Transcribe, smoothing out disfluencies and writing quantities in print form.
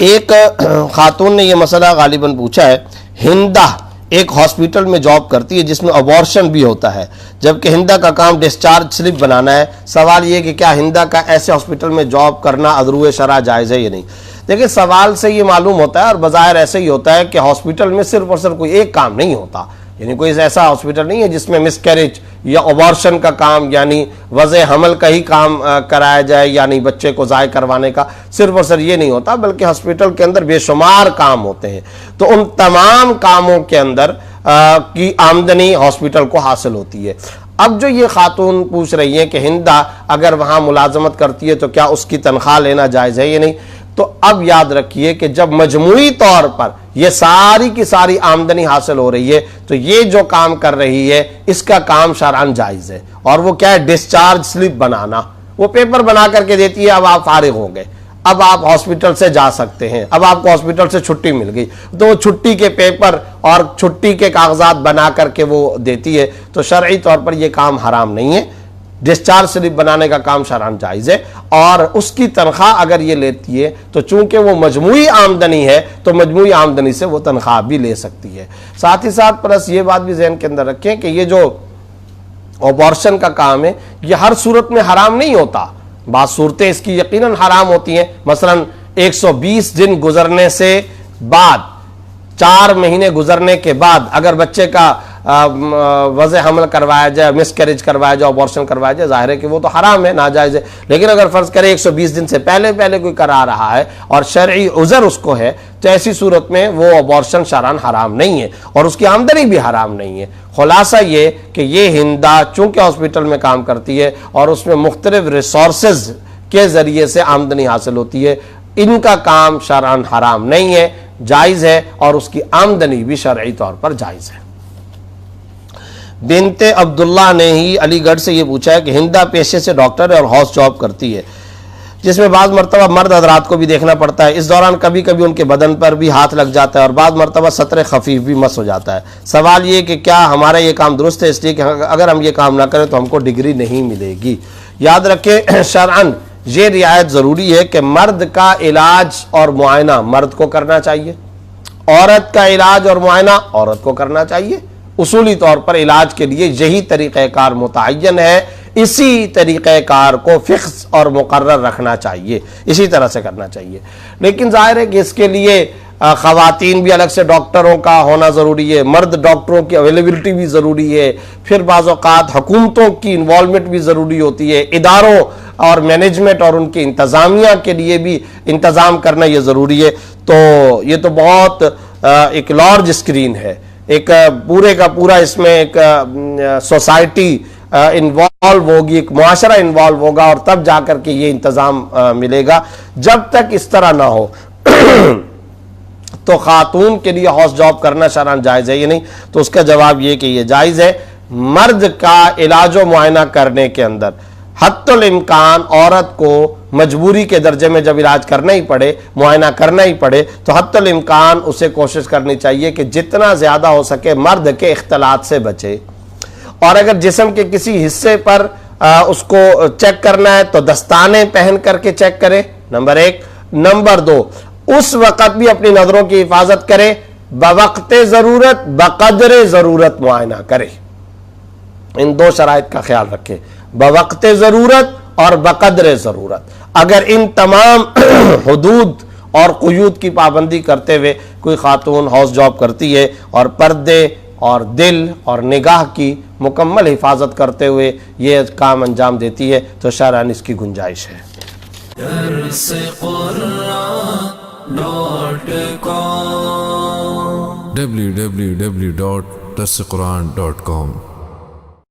ایک خاتون نے یہ مسئلہ غالباً پوچھا ہے، ہندا ایک ہاسپٹل میں جاب کرتی ہے جس میں ابارشن بھی ہوتا ہے، جبکہ ہندا کا کام ڈسچارج سلپ بنانا ہے۔ سوال یہ کہ کیا ہندا کا ایسے ہاسپٹل میں جاب کرنا عذرو شرع جائز ہے یا نہیں؟ دیکھیں، سوال سے یہ معلوم ہوتا ہے اور بظاہر ایسے ہی ہوتا ہے کہ ہاسپٹل میں صرف اور صرف کوئی ایک کام نہیں ہوتا، یعنی کوئی ایسا ہاسپٹل نہیں ہے جس میں مس کیریج یا ابارشن کا کام یعنی وضع حمل کا ہی کام کرایا جائے، یعنی بچے کو ضائع کروانے کا صرف اور صرف یہ نہیں ہوتا، بلکہ ہاسپٹل کے اندر بے شمار کام ہوتے ہیں۔ تو ان تمام کاموں کے اندر کی آمدنی ہاسپٹل کو حاصل ہوتی ہے۔ اب جو یہ خاتون پوچھ رہی ہے کہ ہندا اگر وہاں ملازمت کرتی ہے تو کیا اس کی تنخواہ لینا جائز ہے یا نہیں، تو اب یاد رکھیے کہ جب مجموعی طور پر یہ ساری کی ساری آمدنی حاصل ہو رہی ہے تو یہ جو کام کر رہی ہے اس کا کام شرعاً جائز ہے، اور وہ کیا ہے؟ ڈسچارج سلپ بنانا۔ وہ پیپر بنا کر کے دیتی ہے، اب آپ فارغ ہو گئے، اب آپ ہاسپٹل سے جا سکتے ہیں، اب آپ کو ہاسپٹل سے چھٹی مل گئی، تو وہ چھٹی کے پیپر اور چھٹی کے کاغذات بنا کر کے وہ دیتی ہے، تو شرعی طور پر یہ کام حرام نہیں ہے، ڈسچارج سلپ بنانے کا کام شرعاً جائز ہے، اور اس کی تنخواہ اگر یہ لیتی ہے تو چونکہ وہ مجموعی آمدنی ہے تو مجموعی آمدنی سے وہ تنخواہ بھی لے سکتی ہے۔ ساتھ ہی ساتھ پلس یہ بات بھی ذہن کے اندر رکھیں کہ یہ جو ابارشن کا کام ہے یہ ہر صورت میں حرام نہیں ہوتا، بعض صورتیں اس کی یقیناً حرام ہوتی ہیں، مثلا 120 دن گزرنے سے بعد، 4 مہینے گزرنے کے بعد اگر بچے کا وضع حمل کروایا جائے، مس کیریج کروایا جائے، ابارشن کروایا جائے، ظاہر ہے کہ وہ تو حرام ہے، ناجائز ہے۔ لیکن اگر فرض کرے 120 دن سے پہلے کوئی کرا رہا ہے اور شرعی عذر اس کو ہے تو ایسی صورت میں وہ ابارشن شرعاً حرام نہیں ہے اور اس کی آمدنی بھی حرام نہیں ہے۔ خلاصہ یہ کہ یہ ہندا چونکہ ہاسپٹل میں کام کرتی ہے اور اس میں مختلف ریسورسز کے ذریعے سے آمدنی حاصل ہوتی ہے، ان کا کام شرعاً حرام نہیں ہے، جائز ہے، اور اس کی آمدنی بھی شرعی طور پر جائز ہے۔ بنت عبداللہ نے ہی علی گڑھ سے یہ پوچھا ہے کہ ہندا پیشے سے ڈاکٹر ہے اور ہاؤس جاب کرتی ہے، جس میں بعض مرتبہ مرد حضرات کو بھی دیکھنا پڑتا ہے، اس دوران کبھی کبھی ان کے بدن پر بھی ہاتھ لگ جاتا ہے اور بعض مرتبہ سطر خفیف بھی مس ہو جاتا ہے۔ سوال یہ کہ کیا ہمارا یہ کام درست ہے، اس لیے کہ اگر ہم یہ کام نہ کریں تو ہم کو ڈگری نہیں ملے گی؟ یاد رکھیں، شرعاً یہ رعایت ضروری ہے کہ مرد کا علاج اور معائنہ مرد کو کرنا چاہیے، عورت کا علاج اور معائنہ عورت کو کرنا چاہیے۔ اصولی طور پر علاج کے لیے یہی طریقہ کار متعین ہے، اسی طریقہ کار کو فکس اور مقرر رکھنا چاہیے، اسی طرح سے کرنا چاہیے۔ لیکن ظاہر ہے کہ اس کے لیے خواتین بھی الگ سے ڈاکٹروں کا ہونا ضروری ہے، مرد ڈاکٹروں کی اویلیبلٹی بھی ضروری ہے، پھر بعض اوقات حکومتوں کی انوالومنٹ بھی ضروری ہوتی ہے، اداروں اور مینجمنٹ اور ان کی انتظامیہ کے لیے بھی انتظام کرنا یہ ضروری ہے۔ تو یہ تو بہت ایک لارج اسکرین ہے، ایک پورے کا پورا اس میں ایک سوسائٹی انوالو ہوگی، ایک معاشرہ انوالو ہوگا، اور تب جا کر کے یہ انتظام ملے گا۔ جب تک اس طرح نہ ہو تو خاتون کے لیے ہاؤس جاب کرنا شرعاً جائز ہے یا نہیں؟ تو اس کا جواب یہ کہ یہ جائز ہے۔ مرد کا علاج و معائنہ کرنے کے اندر حتی الامکان عورت کو مجبوری کے درجے میں جب علاج کرنا ہی پڑے، معائنہ کرنا ہی پڑے، تو حتی الامکان اسے کوشش کرنی چاہیے کہ جتنا زیادہ ہو سکے مرد کے اختلاط سے بچے، اور اگر جسم کے کسی حصے پر اس کو چیک کرنا ہے تو دستانے پہن کر کے چیک کرے، نمبر 1۔ نمبر 2، اس وقت بھی اپنی نظروں کی حفاظت کرے، بوقت ضرورت بقدر ضرورت معائنہ کرے۔ ان 2 شرائط کا خیال رکھے، بوقت ضرورت اور بقدر ضرورت۔ اگر ان تمام حدود اور قیود کی پابندی کرتے ہوئے کوئی خاتون ہاؤس جاب کرتی ہے اور پردے اور دل اور نگاہ کی مکمل حفاظت کرتے ہوئے یہ کام انجام دیتی ہے تو شرعاً اس کی گنجائش ہے۔ www.darsequran.com